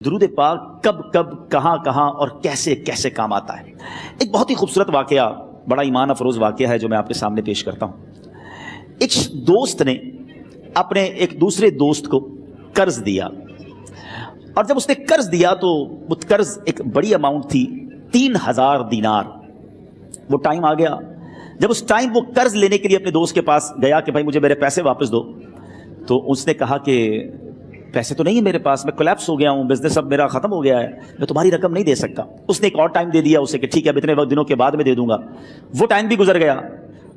درود پاک کب کب کہاں کہاں اور کیسے کیسے کام آتا ہے۔ ایک بہت ہی خوبصورت واقعہ، بڑا ایمان افروز واقعہ ہے جو میں آپ کے سامنے پیش کرتا ہوں۔ ایک دوست نے اپنے ایک دوسرے دوست کو قرض دیا، اور جب اس نے قرض دیا تو وہ قرض ایک بڑی اماؤنٹ تھی، 3000 دینار۔ وہ ٹائم آ گیا جب اس ٹائم وہ قرض لینے کے لیے اپنے دوست کے پاس گیا کہ بھائی مجھے میرے پیسے واپس دو، تو اس نے کہا کہ پیسے تو نہیں ہے میرے پاس، میں کولیپس ہو گیا ہوں، بزنس اب میرا ختم ہو گیا ہے، میں تمہاری رقم نہیں دے سکتا۔ اس نے ایک اور ٹائم دے دیا اسے کہ ٹھیک ہے اب اتنے وقت دنوں کے بعد میں دے دوں گا۔ وہ ٹائم بھی گزر گیا،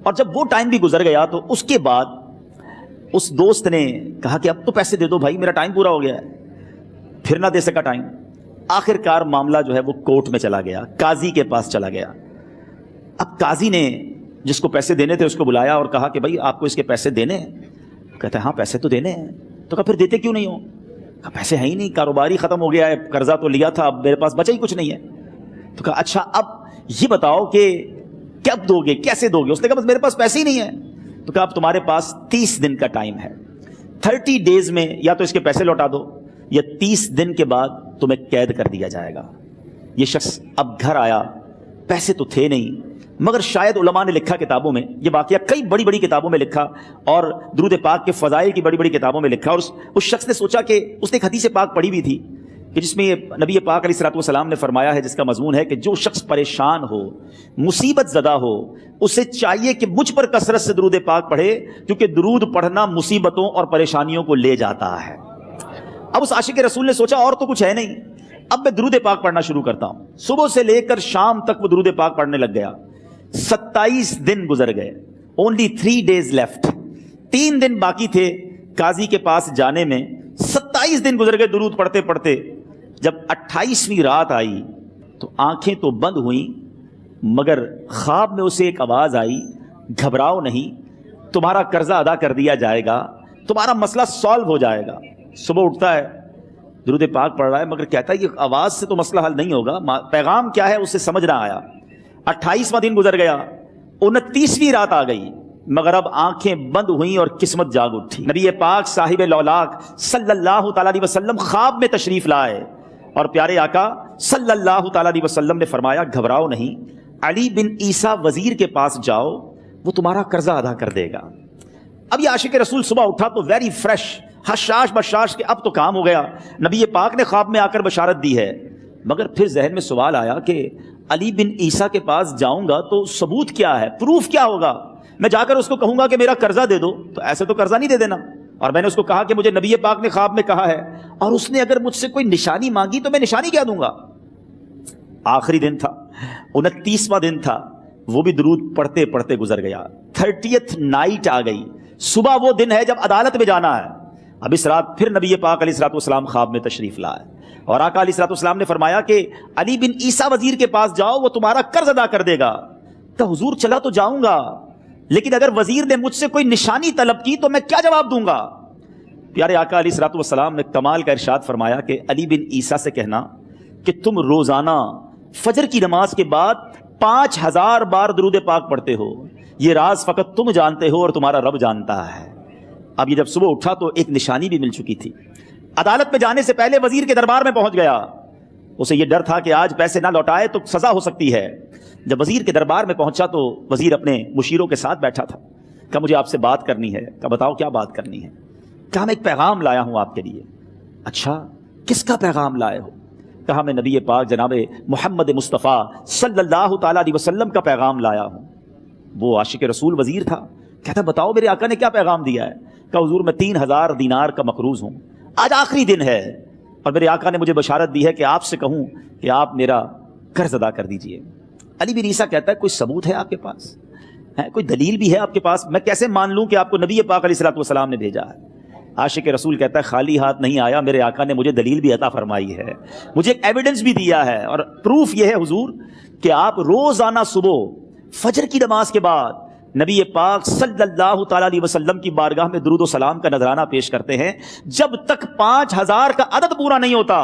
اور جب وہ ٹائم بھی گزر گیا تو اس کے بعد اس دوست نے کہا کہ اب تو پیسے دے دو بھائی، میرا ٹائم پورا ہو گیا ہے۔ پھر نہ دے سکا ٹائم۔ آخر کار معاملہ جو ہے وہ کورٹ میں چلا گیا، قاضی کے پاس چلا گیا۔ اب قاضی نے جس کو پیسے دینے تھے اس کو بلایا اور کہا کہ بھائی آپ کو اس کے پیسے دینے ہیں؟ کہتا ہے ہاں پیسے تو دینے ہیں۔ تو کہا پھر دیتے کیوں نہیں ہو؟ کہا پیسے ہیں ہی نہیں، کاروبار ہی ختم ہو گیا ہے، قرضہ تو لیا تھا، اب میرے پاس بچا ہی کچھ نہیں ہے۔ تو کہا اچھا اب یہ بتاؤ کہ کب دو گے، کیسے دو گے؟ اس نے کہا بس میرے پاس پیسے ہی نہیں ہیں۔ تو کہا اب تمہارے پاس 30 دن کا ٹائم ہے، 30 ڈیز میں یا تو اس کے پیسے لوٹا دو یا 30 دن کے بعد تمہیں قید کر دیا جائے گا۔ یہ شخص اب گھر آیا، پیسے تو تھے نہیں، مگر شاید علماء نے لکھا کتابوں میں، یہ واقعہ کئی بڑی بڑی کتابوں میں لکھا اور درود پاک کے فضائل کی بڑی بڑی کتابوں میں لکھا، اور اس شخص نے سوچا کہ اس نے ایک حدیث پاک پڑھی ہوئی تھی کہ جس میں نبی پاک علیہ الصلوۃ والسلام نے فرمایا ہے، جس کا مضمون ہے کہ جو شخص پریشان ہو، مصیبت زدہ ہو، اسے چاہیے کہ مجھ پر کثرت سے درود پاک پڑھے، کیونکہ درود پڑھنا مصیبتوں اور پریشانیوں کو لے جاتا ہے۔ اب اس عاشق رسول نے سوچا اور تو کچھ ہے نہیں، اب میں درود پاک پڑھنا شروع کرتا ہوں۔ صبح سے لے کر شام تک وہ درود پاک پڑھنے لگ گیا۔ 27 دن گزر گئے، only 3 days left، 3 دن باقی تھے قاضی کے پاس جانے میں۔ 27 دن گزر گئے درود پڑھتے پڑھتے۔ جب 28ویں رات آئی تو آنکھیں تو بند ہوئیں، مگر خواب میں اسے ایک آواز آئی، گھبراؤ نہیں، تمہارا قرضہ ادا کر دیا جائے گا، تمہارا مسئلہ سالو ہو جائے گا۔ صبح اٹھتا ہے، درود پاک پڑھ رہا ہے، مگر کہتا ہے یہ آواز سے تو مسئلہ حل نہیں ہوگا، پیغام کیا ہے اسے سمجھ نہ آیا۔ 28واں دن گزر گیا، 29ویں رات آ گئی، مگر اب آنکھیں بند ہوئیں اور قسمت جاگ اٹھی۔ نبی پاک صاحب لولاک صلی اللہ تعالیٰ علیہ وسلم خواب میں تشریف لائے، اور پیارے آقا صلی اللہ تعالیٰ علیہ وسلم نے فرمایا گھبراؤ نہیں، علی بن عیسیٰ وزیر کے پاس جاؤ، وہ تمہارا قرضہ ادا کر دے گا۔ اب یہ عاشق رسول صبح اٹھا تو ویری فریش، حشاش بشاش کہ اب تو کام ہو گیا، نبی پاک نے خواب میں آ کر بشارت دی ہے۔ مگر پھر ذہن میں سوال آیا کہ علی بن عیسیٰ کے پاس جاؤں گا تو ثبوت کیا ہے، پروف کیا ہوگا؟ میں جا کر اس کو کہوں گا کہ میرا قرضہ دے دو تو ایسے تو قرضہ نہیں دے دینا، اور میں نے اس کو کہا کہ مجھے نبی پاک نے خواب میں کہا ہے، اور اس نے اگر مجھ سے کوئی نشانی مانگی تو میں نشانی کیا دوں گا؟ آخری دن تھا، 29واں دن تھا، وہ بھی درود پڑھتے پڑھتے گزر گیا۔ 30th نائٹ آ گئی، صبح وہ دن ہے جب عدالت میں جانا ہے۔ اب اس رات پھر نبی پاک علیہ الصلوۃ والسلام خواب میں تشریف لائے، اور آقا علیہ الصلوۃ والسلام نے فرمایا کہ علی بن عیسیٰ وزیر کے پاس جاؤ، وہ تمہارا قرض ادا کر دے گا۔ کہ حضور چلا تو جاؤں گا، لیکن اگر وزیر نے مجھ سے کوئی نشانی طلب کی تو میں کیا جواب دوں گا؟ پیارے آقا علیہ الصلوۃ والسلام نے کمال کا ارشاد فرمایا کہ علی بن عیسیٰ سے کہنا کہ تم روزانہ فجر کی نماز کے بعد 5000 بار درود پاک پڑھتے ہو، یہ راز فقط تم جانتے ہو اور تمہارا رب جانتا ہے۔ اب یہ جب صبح اٹھا تو ایک نشانی بھی مل چکی تھی۔ عدالت میں جانے سے پہلے وزیر کے دربار میں پہنچ گیا، اسے یہ ڈر تھا کہ آج پیسے نہ لوٹائے تو سزا ہو سکتی ہے۔ جب وزیر کے دربار میں پہنچا تو وزیر اپنے مشیروں کے ساتھ بیٹھا تھا۔ کہا مجھے آپ سے بات کرنی ہے۔ کہا بتاؤ کیا بات کرنی ہے؟ کہا میں ایک پیغام لایا ہوں آپ کے لیے۔ اچھا کس کا پیغام لائے ہو؟ کہا میں نبی پاک جناب محمد مصطفیٰ صلی اللہ تعالیٰ علیہ وسلم کا پیغام لایا ہوں۔ وہ عاشق رسول وزیر تھا، کہتا بتاؤ میرے آقا نے کیا پیغام دیا ہے؟ کہا حضور میں 3000 دینار کا مقروض ہوں، آج آخری دن ہے، اور میرے آقا نے مجھے بشارت دی ہے کہ آپ سے کہوں کہ آپ میرا قرض ادا کر دیجئے۔ علی بن عیسیٰ کہتا ہے کوئی ثبوت ہے آپ کے پاس؟ کوئی دلیل بھی ہے آپ کے پاس؟ میں کیسے مان لوں کہ آپ کو نبی پاک علیہ الصلوۃ والسلام نے بھیجا ہے؟ عاشق رسول کہتا ہے خالی ہاتھ نہیں آیا، میرے آقا نے مجھے دلیل بھی عطا فرمائی ہے، مجھے ایک ایویڈنس بھی دیا ہے، اور پروف یہ ہے حضور کہ آپ روزانہ صبح فجر کی نماز کے بعد نبی پاک صلی اللہ تعالیٰ علیہ وسلم کی بارگاہ میں درود و سلام کا نذرانہ پیش کرتے ہیں۔ جب تک 5000 کا عدد پورا نہیں ہوتا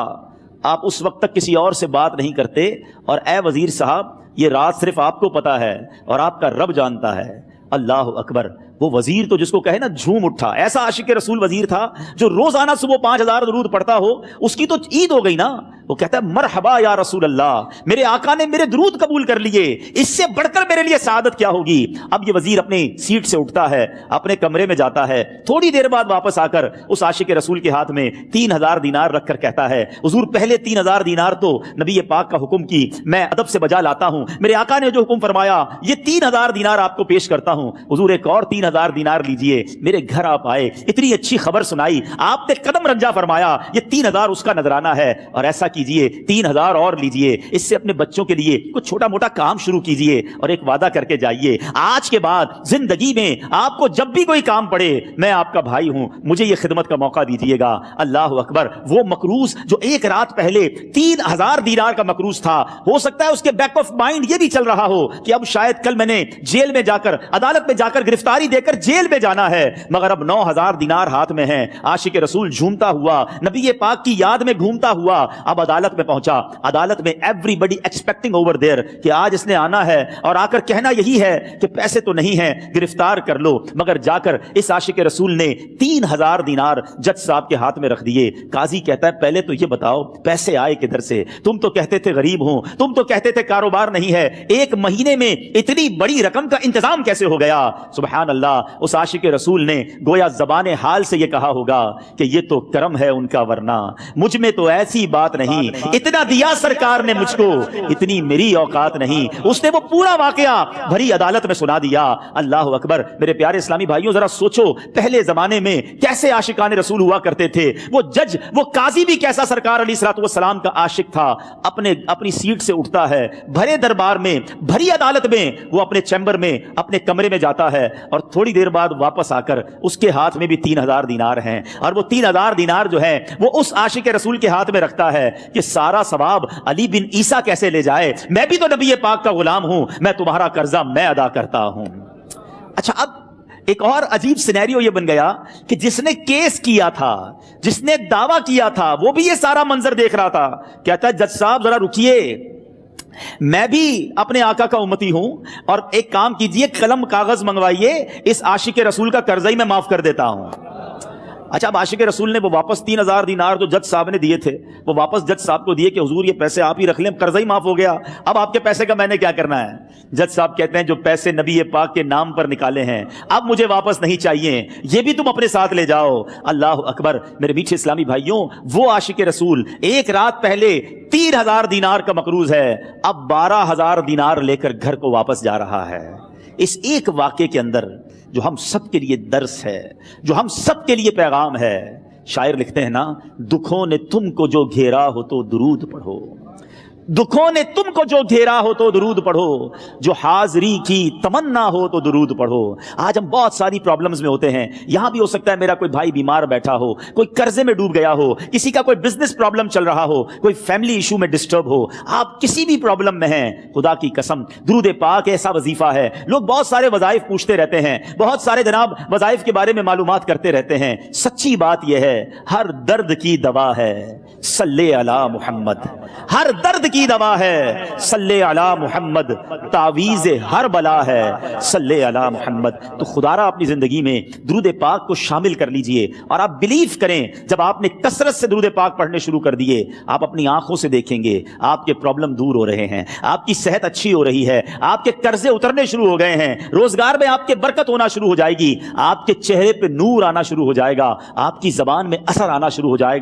آپ اس وقت تک کسی اور سے بات نہیں کرتے، اور اے وزیر صاحب یہ راز صرف آپ کو پتا ہے اور آپ کا رب جانتا ہے، اللہ اکبر. وہ وزیر تو جس کو کہے نا جھوم اٹھا, ایسا عاشق رسول وزیر تھا جو روزانہ صبح 5000 درود پڑھتا ہو. اس کی تو عید ہو گئی نا. وہ کہتا ہے مرحبا یا رسول اللہ, میرے آقا نے میرے درود قبول کر لیے, اس سے بڑھ کر میرے لیے سعادت کیا ہوگی. اب یہ وزیر اپنی سیٹ سے اٹھتا ہے, اپنے کمرے میں جاتا ہے, تھوڑی دیر بعد واپس آ کر اس عاشق رسول کے ہاتھ میں 3000 دینار رکھ کر کہتا ہے, حضور پہلے 3000 دینار تو نبی پاک کا حکم کی میں ادب سے بجا لاتا ہوں, میرے آقا نے جو حکم فرمایا یہ 3000 دینار آپ کو پیش کرتا ہوں. حضور ایک اور 3000 دینار لیجئے. میرے گھر آپ آئے, اتنی اچھی خبر سنائی, آپ نے قدم رنجا فرمایا, یہ 3000 اس کا نذرانہ ہے, اور ایسا کیجئے 3000 اور لیجئے, اس سے اپنے بچوں کے لیے کچھ چھوٹا موٹا کام شروع کیجئے اور ایک وعدہ کر کے جائیے, آج کے بعد زندگی میں آپ کو جب بھی کوئی کام پڑے میں آپ کا بھائی ہوں, مجھے یہ خدمت کا موقع دیجئے گا. اللہ اکبر. وہ مقروض جو ایک رات پہلے 3000 دینار کا مقروض تھا, ہو سکتا ہے اس کے بیک آف مائنڈ یہ بھی چل رہا ہو کہ اب شاید کل میں نے جیل میں جا کر, عدالت میں جا کر گرفتاری دے کر جیل میں جانا ہے, مگر اب 9000 دینار ہاتھ میں ہیں. عاشق رسول جھومتا ہوا, نبی پاک کی یاد میں گھومتا ہوا اب عدالت میں پہنچا. عدالت میں everybody expecting over there کہ آج اس نے آنا ہے اور آ کر کہنا یہی ہے کہ پیسے تو نہیں ہیں, گرفتار کر لو. مگر جا کر اس عاشق رسول نے 3000 دینار جج صاحب کے ہاتھ میں رکھ دیے. قاضی کہتا ہے پہلے تو یہ بتاؤ پیسے آئے کدھر سے, تم تو کہتے تھے غریب ہوں, تم تو کہتے تھے کاروبار نہیں ہے, ایک مہینے میں اتنی بڑی رقم کا انتظام کیسے ہو گیا. سبحان اللہ. اس عاشق رسول نے گویا زبان حال سے یہ کہا ہوگا کہ یہ تو کرم ہے ان کا, ورنہ مجھ میں تو ایسی بات نہیں, اتنا دیا سرکار نے مجھ کو, اتنی میری اوقات نہیں. اس نے وہ پورا واقعہ بھری عدالت میں سنا دیا. اللہ اکبر. میرے پیارے اسلامی بھائیوں ذرا سوچو پہلے زمانے میں کیسے عاشقان رسول ہوا کرتے تھے. وہ جج, وہ قاضی بھی کیسا سرکار علیہ الصلوۃ والسلام کا عاشق تھا. اپنی سیٹ سے اٹھتا ہے, بھرے دربار میں, بھری عدالت میں, وہ اپنے چیمبر میں, اپنے کمرے میں جاتا ہے, اور تھوڑی دیر بعد واپس آ کر اس کے ہاتھ میں بھی 3000 دینار ہیں, اور وہ 3000 دینار جو ہے وہ اس عاشق رسول کے ہاتھ میں رکھتا ہے کہ سارا ثواب علی بن عیسیٰ کیسے لے جائے, میں بھی تو نبی پاک کا غلام ہوں, میں تمہارا قرضہ میں ادا کرتا ہوں. اچھا, اب ایک اور عجیب سینیریو یہ بن گیا کہ جس نے کیس کیا تھا, جس نے دعویٰ کیا تھا, وہ بھی یہ سارا منظر دیکھ رہا تھا. کہتا ہے جج صاحب ذرا رکیے, میں بھی اپنے آقا کا امتی ہوں, اور ایک کام کیجئے قلم کاغذ منگوائیے, اس عاشق رسول کا قرضہ ہی میں معاف کر دیتا ہوں. اچھا, اب عاشق رسول نے وہ واپس 3000 دینار جو جج صاحب نے دیے تھے وہ واپس جج صاحب کو دیے کہ حضور یہ پیسے آپ ہی رکھ لیں, قرضہ ہی معاف ہو گیا, اب آپ کے پیسے کا میں نے کیا کرنا ہے. جج صاحب کہتے ہیں جو پیسے نبی پاک کے نام پر نکالے ہیں اب مجھے واپس نہیں چاہیے, یہ بھی تم اپنے ساتھ لے جاؤ. اللہ اکبر. میرے میٹھے اسلامی بھائیوں, وہ عاشق رسول ایک رات پہلے 3000 دینار کا مقروض ہے, اب 12000 دینار لے کر گھر کو واپس جا رہا ہے. اس ایک واقعے کے اندر جو ہم سب کے لیے درس ہے, جو ہم سب کے لیے پیغام ہے. شاعر لکھتے ہیں نا, دکھوں نے تم کو جو گھیرا ہو تو درود پڑھو, دکھوں نے تم کو جو گھیرا ہو تو درود پڑھو, جو حاضری کی تمنا ہو تو درود پڑھو. آج ہم بہت ساری پرابلمز میں ہوتے ہیں. یہاں بھی ہو سکتا ہے میرا کوئی بھائی بیمار بیٹھا ہو, کوئی قرضے میں ڈوب گیا ہو, کسی کا کوئی بزنس پرابلم چل رہا ہو, کوئی فیملی ایشو میں ڈسٹرب ہو, آپ کسی بھی پرابلم میں ہیں, خدا کی قسم درود پاک ایسا وظیفہ ہے. لوگ بہت سارے وظائف پوچھتے رہتے ہیں, بہت سارے جناب وظائف کے بارے میں معلومات کرتے رہتے ہیں. سچی بات یہ ہے ہر درد کی دوا ہے صلی علی محمد, ہر درد کی دوا ہے صلی علی محمد, تعویذ ہر بلا ہے صلی علی محمد. تو خدا را اپنی زندگی میں درود پاک کو شامل کر لیجئے, اور آپ بلیو کریں جب آپ نے کثرت سے درود پاک پڑھنے شروع کر دیے, آپ اپنی آنکھوں سے دیکھیں گے آپ کے پرابلم دور ہو رہے ہیں, آپ کی صحت اچھی ہو رہی ہے, آپ کے قرضے اترنے شروع ہو گئے ہیں, روزگار میں آپ کے برکت ہونا شروع ہو جائے گی, آپ کے چہرے پہ نور آنا شروع ہو جائے گا, آپ کی زبان میں اثر آنا شروع ہو جائے گا.